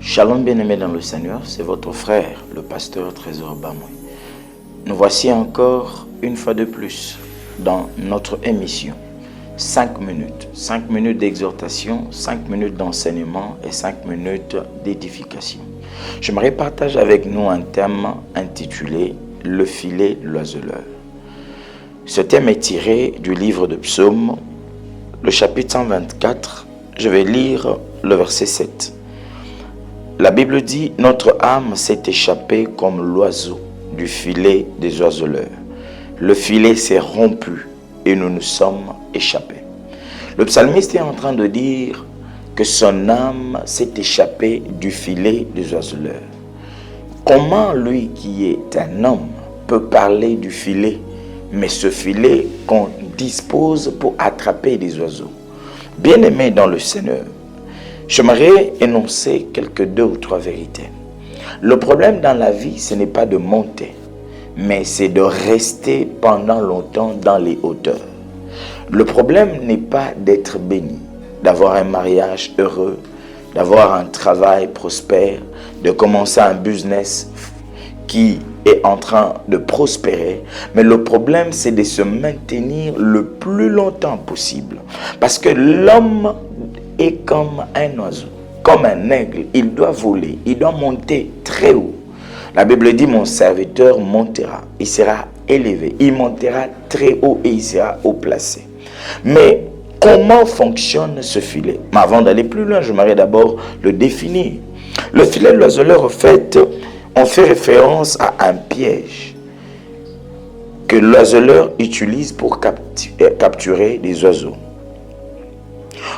Shalom bien-aimés dans le Seigneur, c'est votre frère, le pasteur Trésor Bamoué. Nous voici encore une fois de plus dans notre émission. 5 minutes. 5 minutes d'exhortation, 5 minutes d'enseignement et 5 minutes d'édification. J'aimerais partager avec nous un thème intitulé « Le filet de l'oiseleur ». Ce thème est tiré du livre de Psaume, le chapitre 124. Je vais lire le verset 7. La Bible dit « Notre âme s'est échappée comme l'oiseau du filet des oiseleurs. Le filet s'est rompu et nous nous sommes échappés. » Le psalmiste est en train de dire que son âme s'est échappée du filet des oiseleurs. Comment lui qui est un homme peut parler du filet, mais ce filet qu'on dispose pour attraper des oiseaux? Bien-aimés dans le Seigneur, j'aimerais énoncer quelques 2 ou 3 vérités. Le problème dans la vie, ce n'est pas de monter, mais c'est de rester pendant longtemps dans les hauteurs. Le problème n'est pas d'être béni, d'avoir un mariage heureux, d'avoir un travail prospère, de commencer un business qui est en train de prospérer. Mais le problème, c'est de se maintenir le plus longtemps possible. Parce que l'homme est comme un oiseau, comme un aigle. Il doit voler, il doit monter très haut. La Bible dit, mon serviteur montera, il sera élevé, il montera très haut et il sera haut placé. Mais comment fonctionne ce filet? Mais avant d'aller plus loin, j'aimerais d'abord le définir. Le filet de l'oiseleur, en fait, on fait référence à un piège que l'oiseleur utilise pour capturer des oiseaux.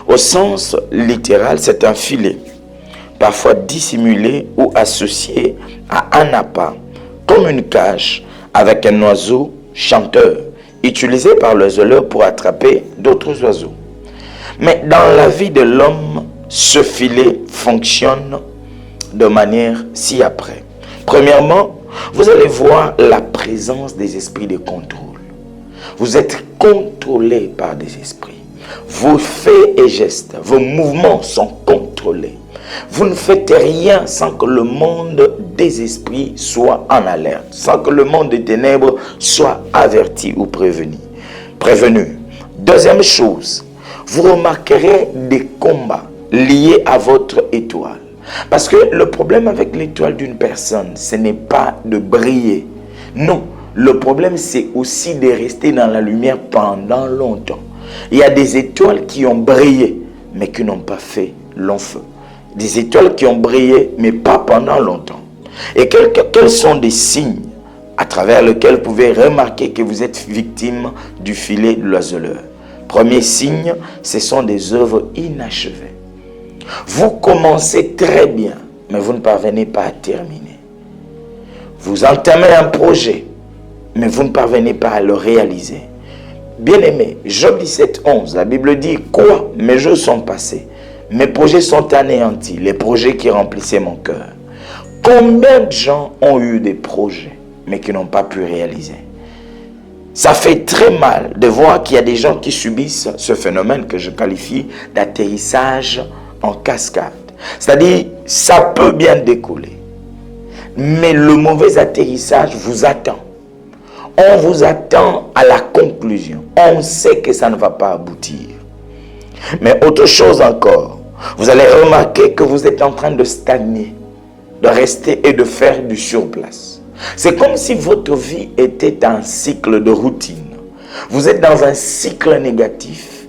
Au sens littéral, c'est un filet, parfois dissimulé ou associé à un appât, comme une cage avec un oiseau chanteur, utilisé par l'oiseleur pour attraper d'autres oiseaux. Mais dans la vie de l'homme, ce filet fonctionne de manière ci-après. Premièrement, vous allez voir la présence des esprits de contrôle. Vous êtes contrôlé par des esprits. Vos faits et gestes, vos mouvements sont contrôlés. Vous ne faites rien sans que le monde des esprits soit en alerte, sans que le monde des ténèbres soit averti ou prévenu. Deuxième chose, vous remarquerez des combats liés à votre étoile. Parce que le problème avec l'étoile d'une personne, ce n'est pas de briller. Non, le problème c'est aussi de rester dans la lumière pendant longtemps. Il y a des étoiles qui ont brillé, mais qui n'ont pas fait long feu. Des étoiles qui ont brillé, mais pas pendant longtemps. Et quels sont des signes à travers lesquels vous pouvez remarquer que vous êtes victime du filet de l'oiseleur? Premier signe, ce sont des œuvres inachevées. Vous commencez très bien, mais vous ne parvenez pas à terminer. Vous entamez un projet, mais vous ne parvenez pas à le réaliser. Bien-aimé, Job 17:11, la Bible dit « Quoi? Mes jours sont passés. Mes projets sont anéantis, les projets qui remplissaient mon cœur. » Combien de gens ont eu des projets, mais qui n'ont pas pu réaliser? Ça fait très mal de voir qu'il y a des gens qui subissent ce phénomène que je qualifie d'atterrissage en cascade. C'est-à-dire, ça peut bien décoller, mais le mauvais atterrissage vous attend. On vous attend à la conclusion. On sait que ça ne va pas aboutir. Mais autre chose encore, vous allez remarquer que vous êtes en train de stagner, de rester et de faire du surplace. C'est comme si votre vie était un cycle de routine. Vous êtes dans un cycle négatif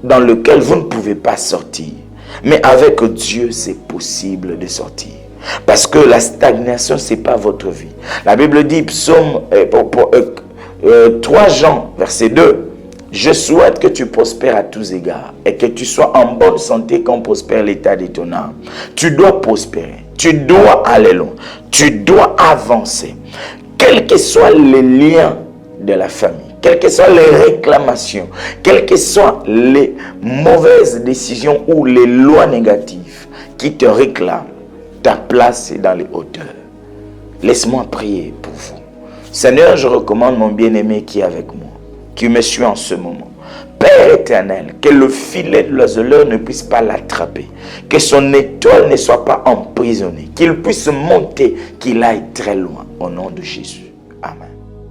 dans lequel vous ne pouvez pas sortir. Mais avec Dieu, c'est possible de sortir. Parce que la stagnation, ce n'est pas votre vie. La Bible dit, Psaume 3 Jean, verset 2, « Je souhaite que tu prospères à tous égards et que tu sois en bonne santé quand prospère l'état de ton âme. » Tu dois prospérer, tu dois aller loin, tu dois avancer. Quels que soient les liens de la famille, quelles que soient les réclamations, quelles que soient les mauvaises décisions ou les lois négatives qui te réclament, ta place est dans les hauteurs. Laisse-moi prier pour vous. Seigneur, je recommande mon bien-aimé qui est avec moi, qui me suit en ce moment. Père éternel, que le filet de l'oiseleur ne puisse pas l'attraper, que son étoile ne soit pas emprisonnée, qu'il puisse monter, qu'il aille très loin. Au nom de Jésus. Amen.